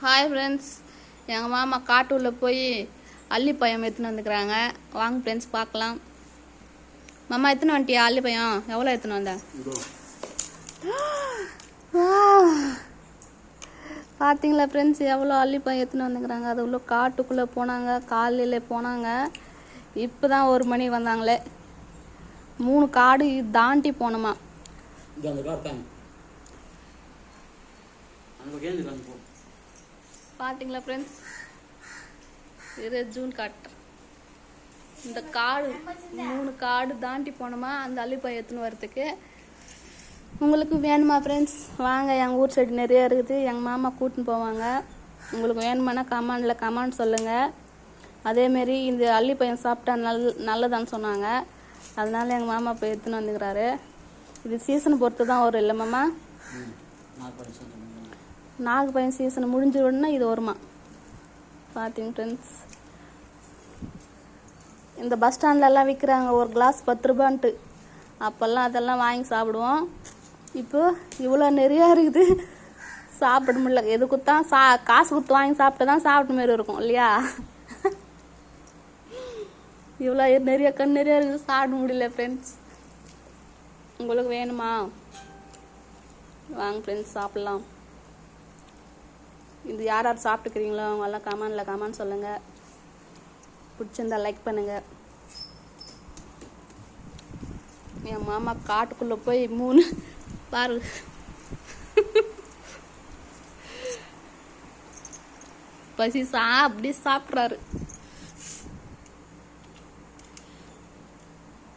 Hi friends, எங்கள் மாமா காட்டுள்ள போய் அல்லிப்பழம் எடுத்துன்னு வந்துக்கிறாங்க. வாங்க ஃப்ரெண்ட்ஸ் பார்க்கலாம். மாமா எத்தனை வந்துட்டியா அல்லிப்பழம்? எவ்வளோ எடுத்துன்னு வந்த? பார்த்தீங்களா ஃப்ரெண்ட்ஸ், எவ்வளோ அல்லிப்பழம் எடுத்துன்னு வந்துக்கிறாங்க. அது உள்ள காட்டுக்குள்ளே போனாங்க, காலையில் போனாங்க. இப்போ தான் 1 மணி வந்தாங்களே. 3 காடு தாண்டி போனோமா. பார்த்தீங்களா ஃப்ரெண்ட்ஸ், இது ஜூன் காட்டு. இந்த காடு 3 காடு தாண்டி போனோமா அந்த அல்லிப்பழம் எடுத்துன்னு வரத்துக்கு. உங்களுக்கு வேணுமா ஃப்ரெண்ட்ஸ்? வாங்க, எங்கள் ஊர் சைடு நிறைய இருக்குது. எங்கள் மாமா கூட்டின்னு போவாங்க. உங்களுக்கு வேணுமானா கமெண்ட் சொல்லுங்கள். அதேமாரி இந்த அல்லிப்பழம் சாப்பிட்டா நல்லதான்னு சொன்னாங்க. அதனால எங்கள் மாமா போய் எடுத்துன்னு வந்துக்கிறாரு. இது சீசனை பொறுத்து தான் வரும் இல்லை மாமா? நாகப்பழம் சீசன் முடிஞ்ச உடனே இது வருமா. பார்த்தீங்க ஃப்ரெண்ட்ஸ், இந்த பஸ் ஸ்டாண்ட்லலாம் விற்கிறாங்க ஒரு கிளாஸ் 10 ரூபான்ட்டு. அப்போல்லாம் அதெல்லாம் வாங்கி சாப்பிடுவோம். இப்போ இவ்வளோ நிறையா இருக்குது, சாப்பிட முடியல. எது கொடுத்தான் காசு கொடுத்து வாங்கி சாப்பிட்டு தான் சாப்பிட்ட மாரி இருக்கும் இல்லையா? இவ்வளோ நிறைய இருக்குது, சாப்பிட முடியல ஃப்ரெண்ட்ஸ். உங்களுக்கு வேணுமா? வாங்க ஃப்ரெண்ட்ஸ் சாப்பிட்லாம். இது யார் யார் சாப்பிட்டுக்கிறீங்களோ அவங்கெல்லாம் கமெண்ட் சொல்லுங்கள். பிடிச்சிருந்தா லைக் பண்ணுங்கள். என் மாமா காட்டுக்குள்ளே போய் 3 பாரு பசி அப்படியே சாப்பிட்றாரு.